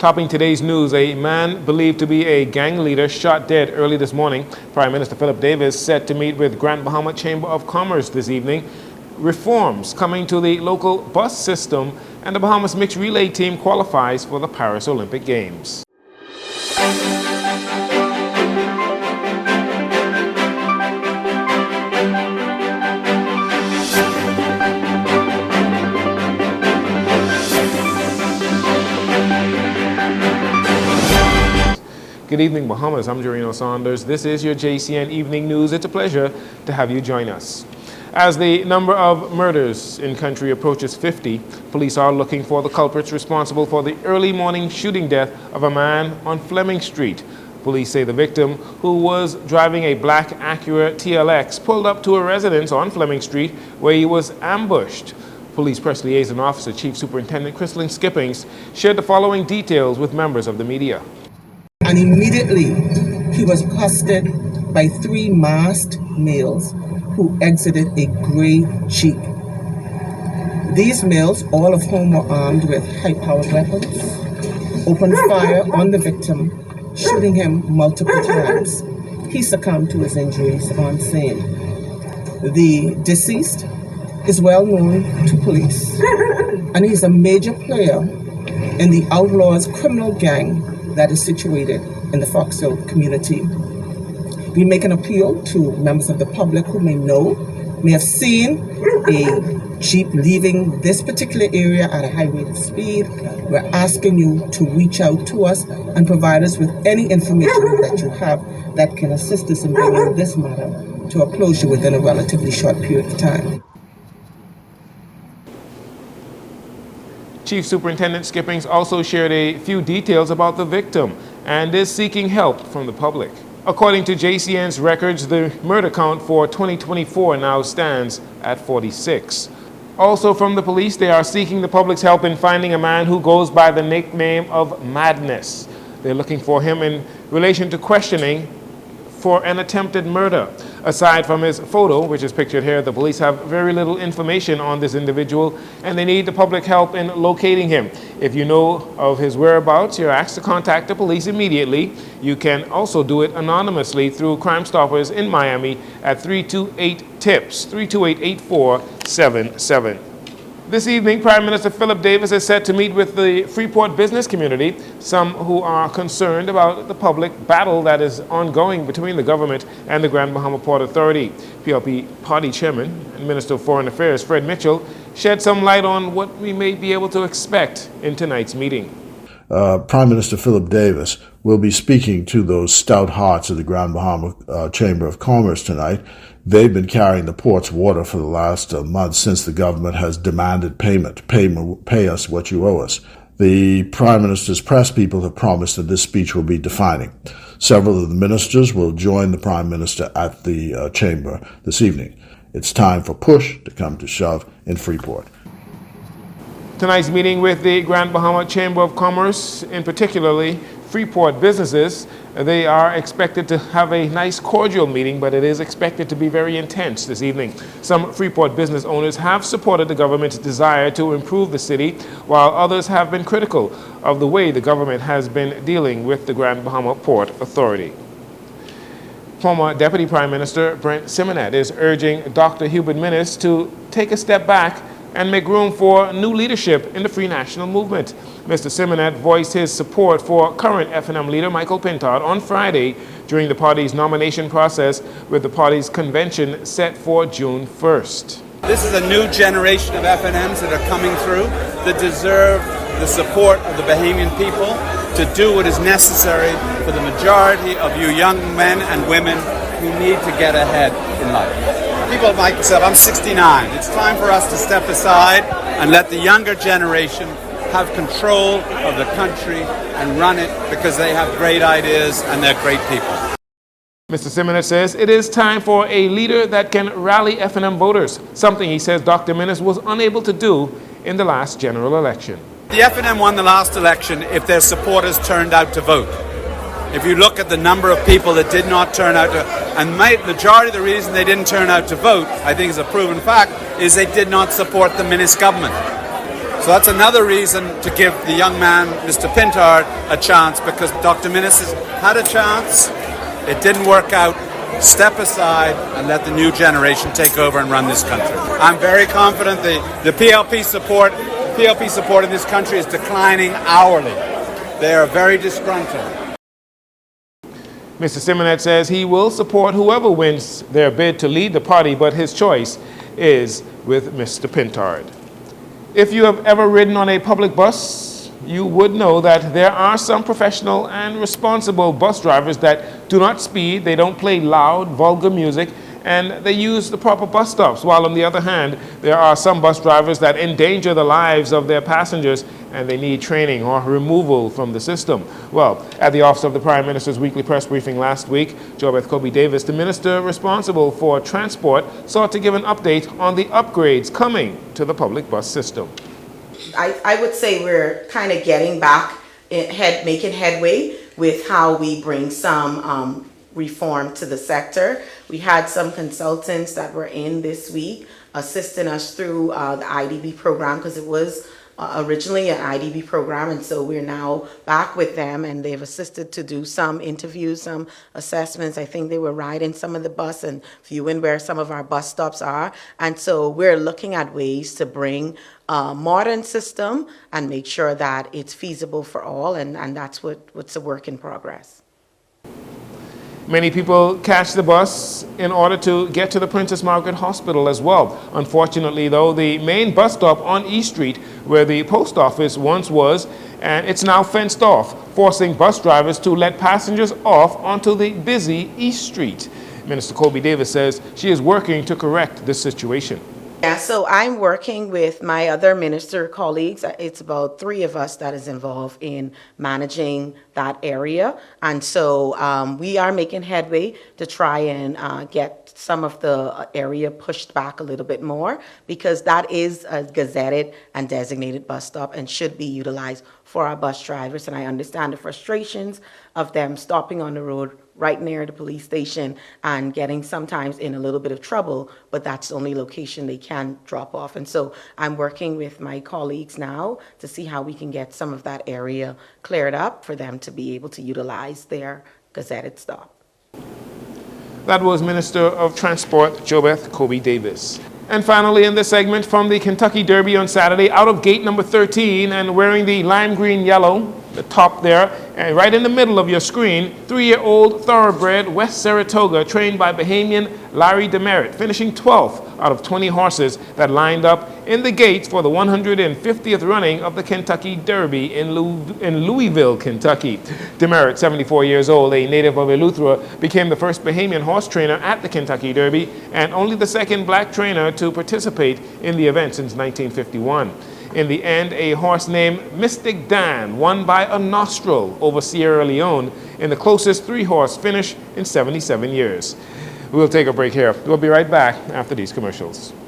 Topping today's news, a man believed to be a gang leader shot dead early this morning. Prime Minister Philip Davis set to meet with Grand Bahama Chamber of Commerce this evening. Reforms coming to the local bus system, and the Bahamas mixed relay team qualifies for the Paris Olympic Games. Good evening, Bahamas. I'm Jcn Saunders. This is your JCN Evening News. It's a pleasure to have you join us. As the number of murders in country approaches 50, police are looking for the culprits responsible for the early morning shooting death of a man on Fleming Street. Police say the victim, who was driving a black Acura TLX, pulled up to a residence on Fleming Street where he was ambushed. Police Press Liaison Officer Chief Superintendent Jcn Skippings shared the following details with members of the media. And immediately he was accosted by three masked males who exited a gray Jeep. These males, all of whom were armed with high-powered weapons, opened fire on the victim, shooting him multiple times. He succumbed to his injuries on scene. The deceased is well known to police, and he's a major player in the Outlaws criminal gang that is situated in the Fox Hill community. We make an appeal to members of the public who may have seen a Jeep leaving this particular area at a high rate of speed. We're asking you to reach out to us and provide us with any information that you have that can assist us in bringing this matter to a closure within a relatively short period of time. Chief Superintendent Skippings also shared a few details about the victim and is seeking help from the public. According to JCN's records, the murder count for 2024 now stands at 46. Also from the police, they are seeking the public's help in finding a man who goes by the nickname of Madness. They're looking for him in relation to questioning for an attempted murder. Aside from his photo, which is pictured here, the police have very little information on this individual, and they need the public help in locating him. If you know of his whereabouts, you're asked to contact the police immediately. You can also do it anonymously through Crime Stoppers in Miami at 328-TIPS, 328-8477. This evening, Prime Minister Philip Davis is set to meet with the Freeport business community, some who are concerned about the public battle that is ongoing between the government and the Grand Bahama Port Authority. PLP Party Chairman and Minister of Foreign Affairs Fred Mitchell shed some light on what we may be able to expect in tonight's meeting. Prime Minister Philip Davis will be speaking to those stout hearts of the Grand Bahama Chamber of Commerce tonight. They've been carrying the port's water for the last month since the government has demanded payment. Pay us what you owe us. The Prime Minister's press people have promised that this speech will be defining. Several of the ministers will join the Prime Minister at the chamber this evening. It's time for push to come to shove in Freeport. Tonight's meeting with the Grand Bahama Chamber of Commerce, in particularly Freeport businesses, they are expected to have a nice cordial meeting, but it is expected to be very intense this evening. Some Freeport business owners have supported the government's desire to improve the city, while others have been critical of the way the government has been dealing with the Grand Bahama Port Authority. Former Deputy Prime Minister Brent Simonet is urging Dr. Hubert Minnis to take a step back and make room for new leadership in the Free National Movement. Mr. Simonet voiced his support for current FNM leader Michael Pintard on Friday during the party's nomination process, with the party's convention set for June 1st. This is a new generation of FNMs that are coming through that deserve the support of the Bahamian people to do what is necessary for the majority of you young men and women who need to get ahead in life. People like myself, I'm 69. It's time for us to step aside and let the younger generation have control of the country and run it, because they have great ideas and they're great people. Mr. Simonet says it is time for a leader that can rally FNM voters, something he says Dr. Minnis was unable to do in the last general election. The FNM won the last election if their supporters turned out to vote. If you look at the number of people that did not turn out to, and the majority of the reason they didn't turn out to vote, I think is a proven fact, is they did not support the Minnis government. So that's another reason to give the young man, Mr. Pintard, a chance, because Dr. Minnis has had a chance. It didn't work out. Step aside and let the new generation take over and run this country. I'm very confident the PLP support in this country is declining hourly. They are very disgruntled. Mr. Simonet says he will support whoever wins their bid to lead the party, but his choice is with Mr. Pintard. If you have ever ridden on a public bus, you would know that there are some professional and responsible bus drivers that do not speed, they don't play loud, vulgar music, and they use the proper bus stops, while on the other hand, there are some bus drivers that endanger the lives of their passengers and they need training or removal from the system. Well, at the Office of the Prime Minister's weekly press briefing last week, JoBeth Kobe Davis, the minister responsible for transport, sought to give an update on the upgrades coming to the public bus system. I would say we're kind of getting back, making headway with how we bring some reform to the sector. We had some consultants that were in this week assisting us through the IDB program, because it was originally an IDB program, and so we're now back with them, and they've assisted to do some interviews, some assessments. I think they were riding some of the bus and viewing where some of our bus stops are, and so we're looking at ways to bring a modern system and make sure that it's feasible for all, and that's what's a work in progress. Many people catch the bus in order to get to the Princess Margaret Hospital as well. Unfortunately, though, the main bus stop on East Street, where the post office once was, and it's now fenced off, forcing bus drivers to let passengers off onto the busy East Street. Minister Kobe Davis says she is working to correct this situation. Yeah, so I'm working with my other minister colleagues. It's about 3 of us that is involved in managing that area. And so we are making headway to try and get some of the area pushed back a little bit more, because that is a gazetted and designated bus stop and should be utilized for our bus drivers. And I understand the frustrations of them stopping on the road right near the police station and getting sometimes in a little bit of trouble, but that's the only location they can drop off. And so I'm working with my colleagues now to see how we can get some of that area cleared up for them to be able to utilize their gazetted stop. That was Minister of Transport JoBeth Kobe Davis. And finally, in this segment, from the Kentucky Derby on Saturday, out of gate number 13 and wearing the lime green yellow, the top there, and right in the middle of your screen, 3-year-old thoroughbred West Saratoga, trained by Bahamian Larry Demerit, finishing 12th out of 20 horses that lined up in the gates for the 150th running of the Kentucky Derby in Louisville, Kentucky. Demerit, 74 years old, a native of Eleuthera, became the first Bahamian horse trainer at the Kentucky Derby and only the second black trainer to participate in the event since 1951. In the end, a horse named Mystic Dan won by a nostril over Sierra Leone in the closest 3-horse finish in 77 years. We'll take a break here. We'll be right back after these commercials.